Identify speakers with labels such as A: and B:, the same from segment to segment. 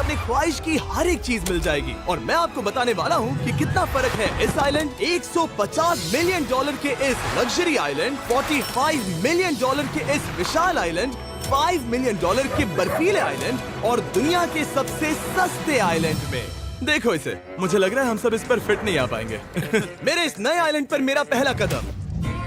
A: अपनी ख्वाहिश की हर एक चीज मिल जाएगी। और मैं आपको बताने वाला हूँ कि कितना फर्क है इस आइलैंड, $150 मिलियन के इस लग्जरी आइलैंड, $45 मिलियन के इस विशाल आइलैंड, $5 मिलियन के बर्फीले आइलैंड और दुनिया के सबसे सस्ते आइलैंड में। देखो इसे, मुझे लग रहा है हम सब इस पर फिट नहीं आ पाएंगे। मेरे इस नए आइलैंड पर मेरा पहला कदम।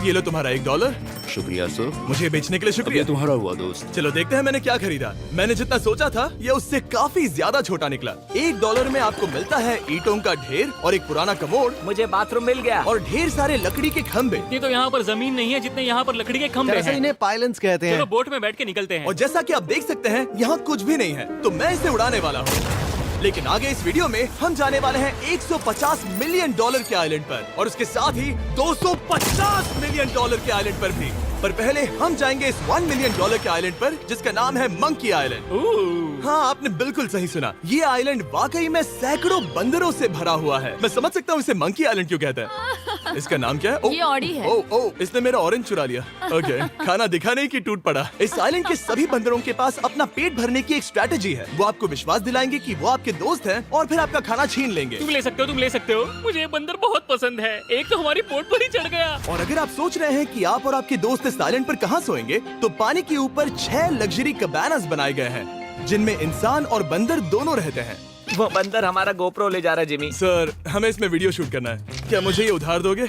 A: ये लो तुम्हारा $1।
B: शुक्रिया सर।
A: मुझे बेचने के लिए शुक्रिया।
B: ये तुम्हारा हुआ दोस्त।
A: चलो देखते हैं मैंने क्या खरीदा। मैंने जितना सोचा था ये उससे काफी ज्यादा छोटा निकला। $1 में आपको मिलता है ईंटों का ढेर और एक पुराना कमोड।
C: मुझे बाथरूम मिल गया
A: और ढेर सारे लकड़ी के खंभे।
D: ये तो यहाँ पर जमीन नहीं है जितने यहाँ पर लकड़ी के खंभे
E: दरअसल
D: हैं।
E: इन्हें पाइलन्स कहते हैं।
D: चलो बोट में बैठ के निकलते हैं।
A: और जैसा कि आप देख सकते हैं यहाँ कुछ भी नहीं है, तो मैं इसे उड़ाने वाला हूँ। लेकिन आगे इस वीडियो में हम जाने वाले हैं $150 मिलियन के आइलैंड पर और उसके साथ ही $250 मिलियन के आइलैंड पर भी। पर पहले हम जाएंगे इस $1 मिलियन के आइलैंड पर जिसका नाम है मंकी आइलैंड। हाँ, आपने बिल्कुल सही सुना। ये आइलैंड वाकई में सैकड़ों बंदरों से भरा हुआ है। मैं समझ सकता हूँ इसे मंकी आइलैंड क्यों कहते हैं। इसका नाम क्या है?
F: ये ऑडी है।
A: ओ, इसने मेरा ऑरेंज चुरा लिया। ओके, खाना दिखा नहीं कि टूट पड़ा। इस आइलैंड के सभी बंदरों के पास अपना पेट भरने की एक स्ट्रैटेजी है। वो आपको विश्वास दिलाएंगे कि वो आपके दोस्त हैं और फिर आपका खाना छीन लेंगे।
D: तुम ले सकते हो, तुम ले सकते हो। मुझे ये बंदर बहुत पसंद है। एक तो हमारी बोट पर ही चढ़ गया।
A: और अगर आप सोच रहे हैं कि आप और आपके दोस्त इस आइलैंड पर कहाँ सोएंगे, तो पानी के ऊपर 6 लग्जरी कबानास बनाए गए हैं जिनमें इंसान और बंदर दोनों रहते हैं।
C: वो बंदर हमारा गोप्रो ले जा रहा है जिमी।
A: सर, हमें इसमें वीडियो शूट करना है। क्या मुझे ये उधार दोगे?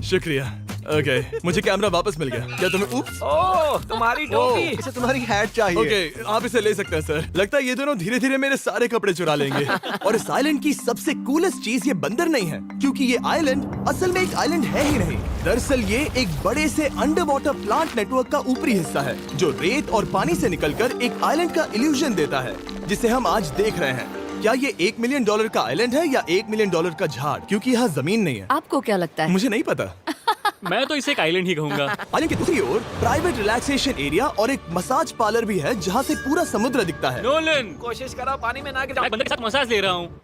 A: शुक्रिया। ओके, मुझे कैमरा वापस मिल गया। क्या तुम्हें? उप्स।
C: ओह, तुम्हारी टोपी।
E: इसे तुम्हारी हैट चाहिए।
A: ओके, आप इसे ले सकते हैं सर। लगता है ये दोनों धीरे धीरे मेरे सारे कपड़े चुरा लेंगे। और इस आइलैंड की सबसे कूलेस्ट चीज ये बंदर नहीं है, क्योंकि ये आइलैंड असल में एक आइलैंड है ही नहीं। दरअसल ये एक बड़े से अंडर वाटर प्लांट नेटवर्क का ऊपरी हिस्सा है जो रेत और पानी से निकलकर एक आइलैंड का इल्यूजन देता है, जिसे हम आज देख रहे हैं। क्या ये $1 मिलियन का आइलैंड है या $1 मिलियन का झाड़? क्योंकि यहाँ जमीन नहीं है।
F: आपको क्या लगता है?
A: मुझे नहीं पता।
D: मैं तो इसे एक आइलैंड ही कहूँगा।
A: आइलैंड की दूसरी ओर प्राइवेट रिलैक्सेशन एरिया और एक मसाज पार्लर भी है जहाँ से पूरा समुद्र दिखता है।
D: नोलन,
C: कोशिश करो पानी में ना गिर
D: मैं बंदर के साथ मसाज ले रहा हूँ।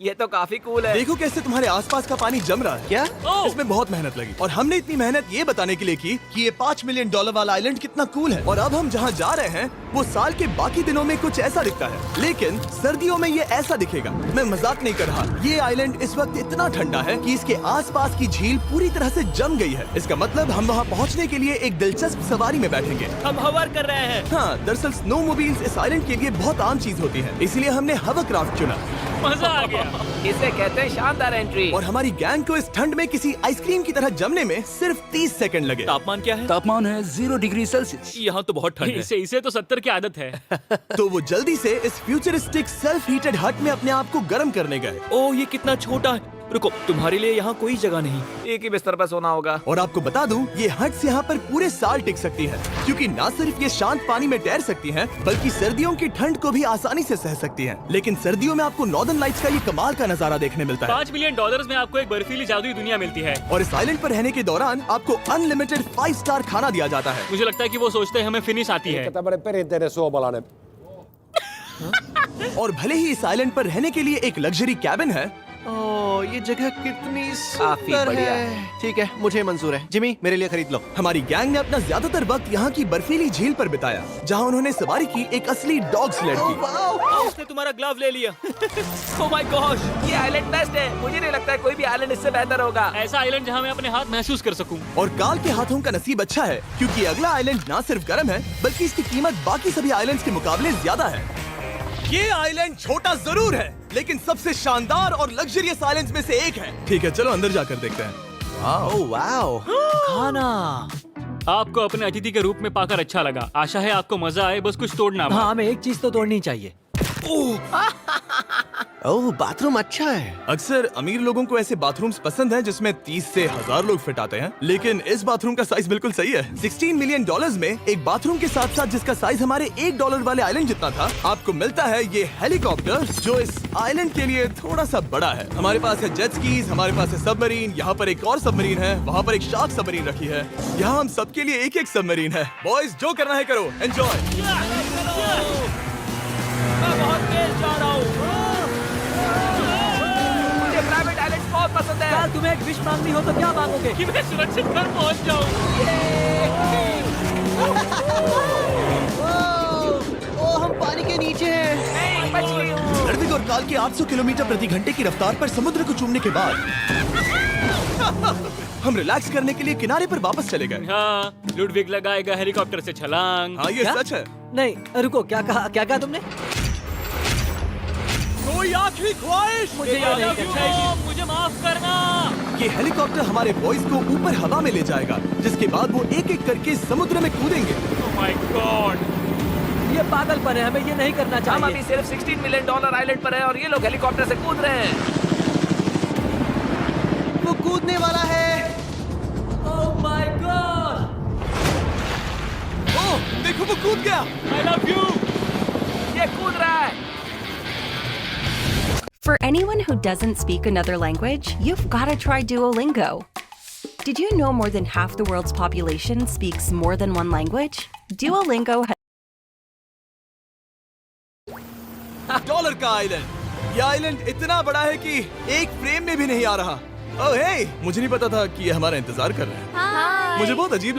C: ये तो काफी कूल है।
A: देखो कैसे तुम्हारे आसपास का पानी जम रहा है।
E: क्या?
A: इसमें बहुत मेहनत लगी और हमने इतनी मेहनत ये बताने के लिए की कि ये $5 मिलियन वाला आइलैंड कितना कूल है। और अब हम जहाँ जा रहे हैं वो साल के बाकी दिनों में कुछ ऐसा दिखता है, लेकिन सर्दियों में ये ऐसा दिखेगा। मैं मजाक नहीं कर रहा। ये आइलैंड इस वक्त इतना ठंडा है कि इसके आसपास की झील पूरी तरह से जम गई है। इसका मतलब हम वहाँ पहुँचने के लिए एक दिलचस्प सवारी में बैठेंगे।
C: हम हवर कर रहे हैं।
A: हाँ, दरअसल स्नोमोबाइल्स इस आइलैंड के लिए बहुत आम चीज होती है, इसलिए हमने हवरक्राफ्ट चुना।
D: मजा आ गया।
C: इसे कहते हैं शानदार एंट्री।
A: और हमारी गैंग को इस ठंड में किसी आइसक्रीम की तरह जमने में सिर्फ 30 सेकंड लगे।
D: तापमान क्या है?
B: तापमान है 0 डिग्री सेल्सियस।
D: यहाँ तो बहुत ठंड है। इसे तो 70 की आदत है।
A: तो वो जल्दी से इस फ्यूचरिस्टिक सेल्फ हीटेड हट में अपने आप को गर्म करने गए।
C: ओह, ये कितना छोटा है। रुको, तुम्हारे लिए यहाँ कोई जगह नहीं। एक ही बिस्तर पर सोना होगा।
A: और आपको बता दूं, ये हट्स यहाँ पर पूरे साल टिक सकती है, क्योंकि न सिर्फ ये शांत पानी में तैर सकती हैं, बल्कि सर्दियों की ठंड को भी आसानी से सह सकती हैं। लेकिन सर्दियों में आपको नॉर्दर्न लाइट्स का ये कमाल का नजारा देखने मिलता है।
D: $5 मिलियन में आपको एक बर्फीली जादुई दुनिया मिलती है।
A: और इस आइलैंड पर रहने के दौरान आपको अनलिमिटेड 5 स्टार खाना दिया जाता है।
D: मुझे लगता है कि वो सोचते हैं हमें फिनिश आती है।
G: tämmöinen perinteinen suomalainen.
A: और भले ही इस आइलैंड पर रहने के लिए एक लग्जरी कैबिन है,
E: ओह, ये जगह कितनी
C: काफी
E: सुंदर
C: बढ़िया
E: है। ठीक है, मुझे मंजूर है। जिमी, मेरे लिए खरीद लो।
A: हमारी गैंग ने अपना ज्यादातर वक्त यहाँ की बर्फीली झील पर बिताया, जहाँ उन्होंने सवारी की एक असली डॉग स्लेड की।
C: उसने तुम्हारा ग्लव ले लिया। ओह माय गॉश, ये आइलैंड बेस्ट है। मुझे नहीं लगता है कोई भी आइलैंड इससे बेहतर होगा।
D: ऐसा आइलैंड जहाँ मैं अपने हाथ महसूस कर सकूं।
A: और काल के हाथों का नसीब अच्छा है, क्योंकि अगला आइलैंड न सिर्फ गर्म है, बल्कि इसकी कीमत बाकी सभी आइलैंड्स के मुकाबले ज्यादा है। ये आइलैंड छोटा जरूर है, लेकिन सबसे शानदार और लग्जरियस आइलैंड्स में से एक है। ठीक है, चलो अंदर जाकर देखते हैं।
E: ओह वाओ,
C: खाना।
D: आपको अपने अतिथि के रूप में पाकर अच्छा लगा। आशा है आपको मजा आए, बस कुछ तोड़ना मत।
C: हाँ, हमें एक चीज तो तोड़नी चाहिए।
E: ओह, बाथरूम अच्छा है।
A: अक्सर अमीर लोगों को ऐसे बाथरूम्स पसंद हैं जिसमें 30 से 1000 लोग फिट आते हैं, लेकिन इस बाथरूम का साइज बिल्कुल सही है। $16 मिलियन में एक बाथरूम के साथ साथ जिसका साइज हमारे $1 वाले आइलैंड जितना था, आपको मिलता है ये हेलीकॉप्टर, जो इस आइलैंड के लिए थोड़ा सा बड़ा है। हमारे पास है जेट स्कीज, हमारे पास है सबमरीन, यहाँ पर एक और सबमरीन है, वहाँ पर एक शार्क सबमरीन रखी है। यहाँ हम सबके लिए एक एक सबमरीन है। बॉयज, जो करना है करो, एंजॉय।
C: मैं बहुत तेज जा रहा हूँ। मुझे प्राइवेट आइलैंड्स बहुत पसंद है। यार, तुम्हें एक विश मांगनी हो तो क्या मांगोगे?
D: कि मैं सुरक्षित घर पहुंच जाऊं।
E: ओह, हम पानी के नीचे हैं।
C: बच गई हूँ।
A: लड़विक और काल के 800 किलोमीटर प्रति घंटे की रफ्तार पर समुद्र को चूमने के बाद हम रिलैक्स करने के लिए किनारे पर वापस चले गए।
D: हाँ, लुडविग लगाएगा हेलीकॉप्टर से छलांग।
A: हाँ, ये सच है।
F: नहीं रुको, क्या कहा तुमने?
A: कोई आखिरी ख्वाहिश?
F: मुझे ये नहीं करना चाहिए।
D: मुझे माफ करना।
A: ये हेलीकॉप्टर हमारे बॉयज को ऊपर हवा में ले जाएगा, जिसके बाद वो एक एक करके समुद्र में कूदेंगे।
D: Oh my God!
F: ये पागलपन है, हमें ये नहीं करना
C: हम अभी
F: चाहिए।
C: सिर्फ $16 मिलियन आइलैंड पर है और ये लोग हेलीकॉप्टर से कूद रहे हैं।
E: वो कूदने वाला है।
F: Oh my God!
A: ओह, देखो वो कूद गया।
D: I love you.
C: ये कूद रहा है।
G: For anyone who doesn't speak another language, you've got to try Duolingo. Did you know more than half the world's population speaks more than one language? Duolingo has
A: dollar का island. ये island इतना बड़ा है कि एक frame में भी नहीं आ रहा। ओह हे, मुझे नहीं पता था कि ये हमारा इंतजार कर रहे हैं। मुझे बहुत अजीब